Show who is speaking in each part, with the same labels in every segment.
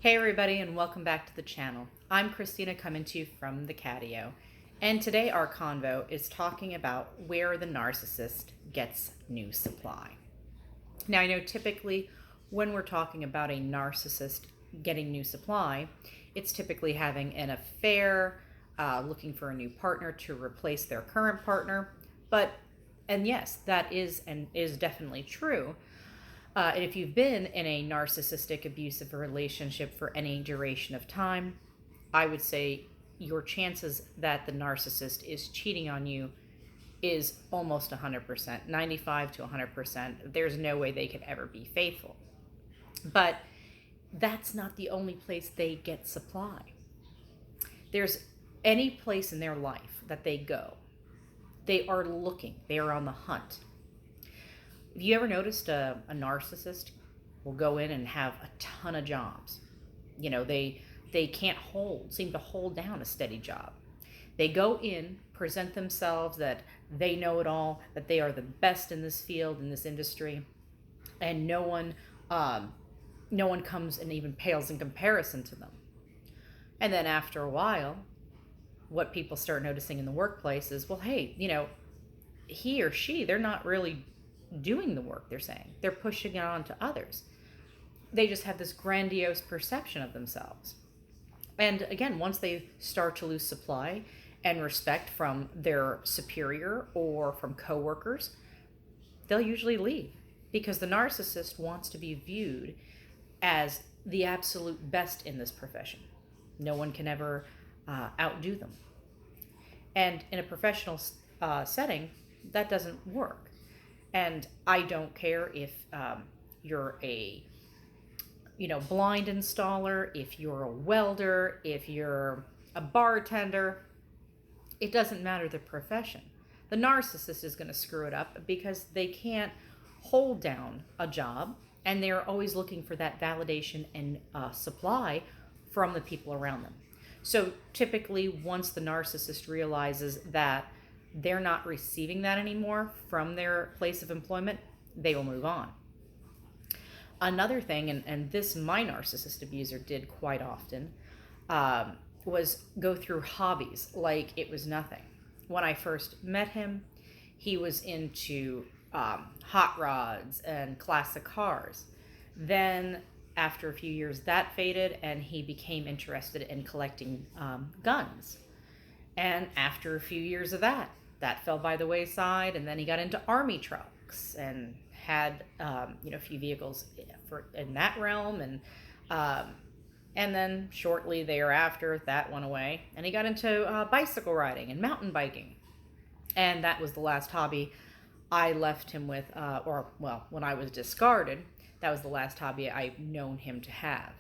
Speaker 1: Hey everybody, and welcome back to the channel. I'm Christina, coming to you from the Catio, and today our convo is talking about where the narcissist gets new supply. Now, I know typically when we're talking about a narcissist getting new supply, it's typically having an affair, looking for a new partner to replace their current partner. And yes, that is definitely true. And if you've been in a narcissistic, abusive relationship for any duration of time, I would say your chances that the narcissist is cheating on you is almost 100%, 95 to 100%. There's no way they could ever be faithful. But that's not the only place they get supply. There's any place in their life that they go, they are looking, they are on the hunt. Have you ever noticed a narcissist will go in and have a ton of jobs? They can't seem to hold down a steady job. They go in, present themselves that they know it all, that they are the best in this field, in this industry, and no one comes and even pales in comparison to them. And then after a while, what people start noticing in the workplace is, well, hey, he or she, they're not really doing the work they're saying. They're pushing it on to others. They just have this grandiose perception of themselves. And again, once they start to lose supply and respect from their superior or from coworkers, they'll usually leave because the narcissist wants to be viewed as the absolute best in this profession. No one can ever outdo them. And in a professional setting, that doesn't work. And I don't care if you're a blind installer, if you're a welder, if you're a bartender. It doesn't matter the profession. The narcissist is going to screw it up because they can't hold down a job, and they're always looking for that validation and supply from the people around them. So typically, once the narcissist realizes that they're not receiving that anymore from their place of employment, they will move on. Another thing, and this my narcissist abuser did quite often, was go through hobbies like it was nothing. When I first met him, he was into hot rods and classic cars. Then after a few years, that faded, and he became interested in collecting guns. And after a few years of that fell by the wayside, and then he got into army trucks and had a few vehicles in that realm, and then shortly thereafter that went away, and he got into bicycle riding and mountain biking, and that was the last hobby I left him with, when I was discarded, that was the last hobby I've known him to have.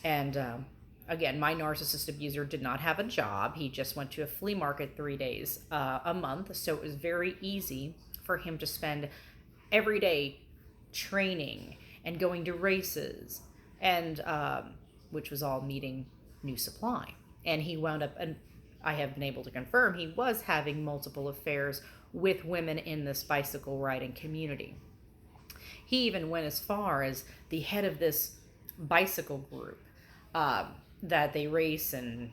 Speaker 1: And again, my narcissist abuser did not have a job. He just went to a flea market 3 days a month. So it was very easy for him to spend every day training and going to races, and which was all meeting new supply. And he wound up, and I have been able to confirm, he was having multiple affairs with women in this bicycle riding community. He even went as far as the head of this bicycle group that they race and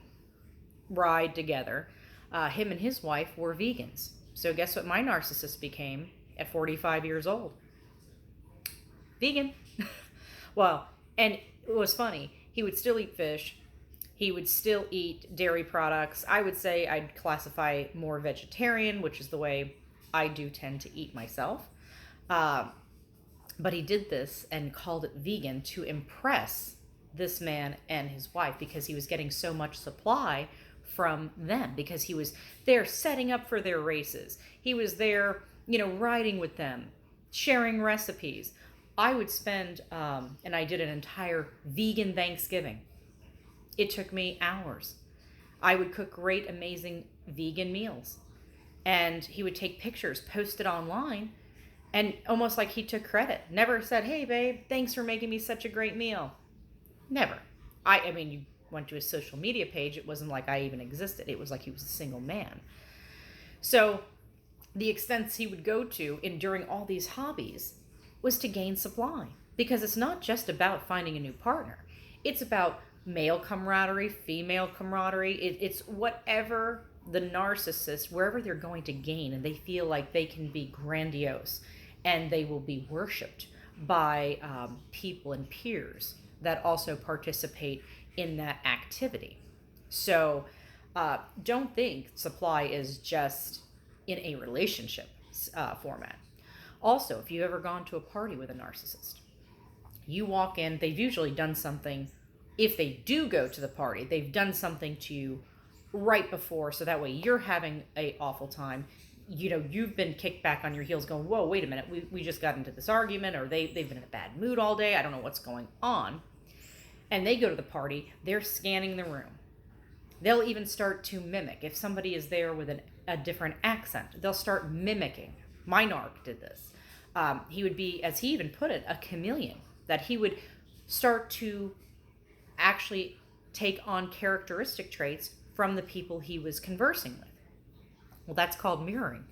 Speaker 1: ride together. Him and his wife were vegans. So guess what my narcissist became at 45 years old? Vegan. Well, and it was funny. He would still eat fish. He would still eat dairy products. I would say I'd classify more vegetarian, which is the way I do tend to eat myself. But he did this and called it vegan to impress this man and his wife, because he was getting so much supply from them, because he was there setting up for their races. He was there, riding with them, sharing recipes. I would spend, and I did an entire vegan Thanksgiving. It took me hours. I would cook great, amazing vegan meals. And he would take pictures, post it online, and almost like he took credit. Never said, hey, babe, thanks for making me such a great meal. Never. I mean, you went to his social media page. It wasn't like I even existed. It was like he was a single man. So the extents he would go to during all these hobbies was to gain supply. Because it's not just about finding a new partner. It's about male camaraderie, female camaraderie. It's whatever the narcissist, wherever they're going to gain, and they feel like they can be grandiose and they will be worshipped by people and peers that also participate in that activity. So don't think supply is just in a relationship format. Also, if you've ever gone to a party with a narcissist, you walk in, they've usually done something. If they do go to the party, they've done something to you right before, so that way you're having a awful time. You've been kicked back on your heels going, whoa, wait a minute, we just got into this argument, or they've been in a bad mood all day, I don't know what's going on. And they go to the party, they're scanning the room. They'll even start to mimic. If somebody is there with a different accent, they'll start mimicking. My narc did this. He would be, as he even put it, a chameleon, that he would start to actually take on characteristic traits from the people he was conversing with. Well, that's called mirroring.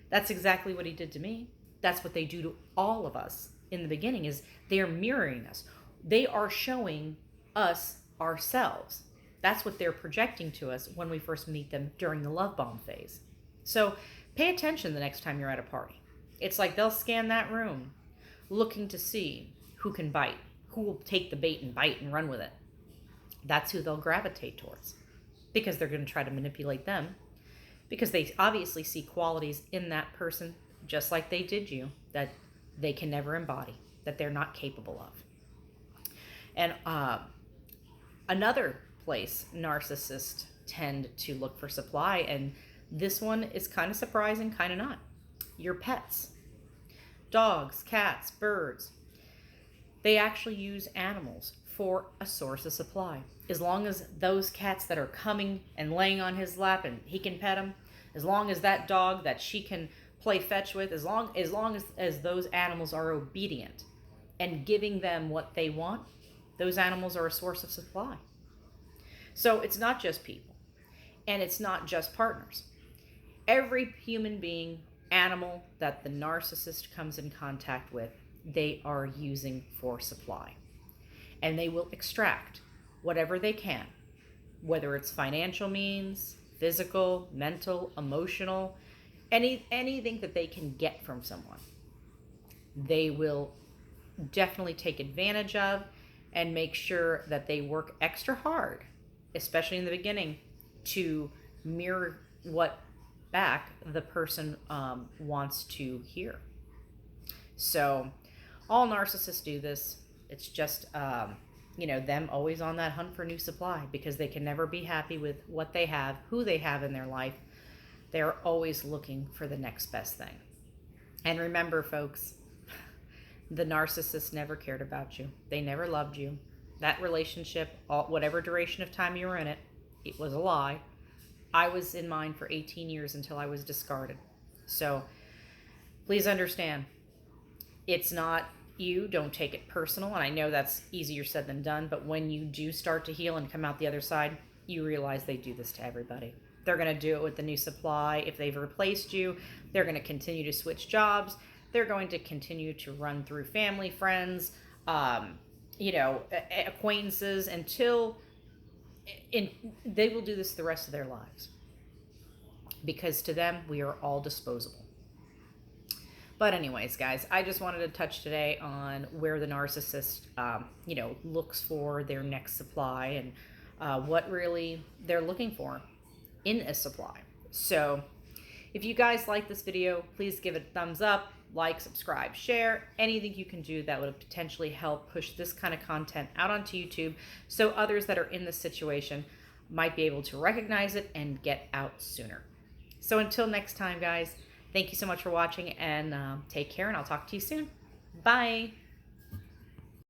Speaker 1: That's exactly what he did to me. That's what they do to all of us in the beginning, is they are mirroring us. They are showing us ourselves. That's what they're projecting to us when we first meet them during the love bomb phase. So pay attention the next time you're at a party. It's like they'll scan that room looking to see who can bite, who will take the bait and bite and run with it. That's who they'll gravitate towards, because they're going to try to manipulate them, because they obviously see qualities in that person, just like they did you, that they can never embody, that they're not capable of. And another place narcissists tend to look for supply, and this one is kind of surprising, kind of not. Your pets. Dogs, cats, birds. They actually use animals for a source of supply. As long as those cats that are coming and laying on his lap and he can pet them, as long as that dog that she can play fetch with, as long as those animals are obedient and giving them what they want, those animals are a source of supply. So it's not just people, and it's not just partners. Every human being, animal that the narcissist comes in contact with, they are using for supply. And they will extract whatever they can, whether it's financial means, physical, mental, emotional, anything that they can get from someone. They will definitely take advantage of and make sure that they work extra hard, especially in the beginning, to mirror what back the person wants to hear. So all narcissists do this. It's just them always on that hunt for new supply, because they can never be happy with what they have, who they have in their life. They're always looking for the next best thing. And remember, folks, the narcissist never cared about you. They never loved you. That relationship, whatever duration of time you were in it, it was a lie. I was in mine for 18 years until I was discarded. So please understand, it's not you. Don't take it personal. And I know that's easier said than done, but when you do start to heal and come out the other side, you realize they do this to everybody. They're going to do it with the new supply. If they've replaced you, they're going to continue to switch jobs. They're going to continue to run through family, friends, acquaintances, until they will do this the rest of their lives, because to them, we are all disposable. But anyways, guys, I just wanted to touch today on where the narcissist, looks for their next supply, and what really they're looking for in a supply. So if you guys like this video, please give it a thumbs up, like, subscribe, share, anything you can do that would potentially help push this kind of content out onto YouTube, so others that are in this situation might be able to recognize it and get out sooner. So until next time, guys, thank you so much for watching, and take care, and I'll talk to you soon. Bye.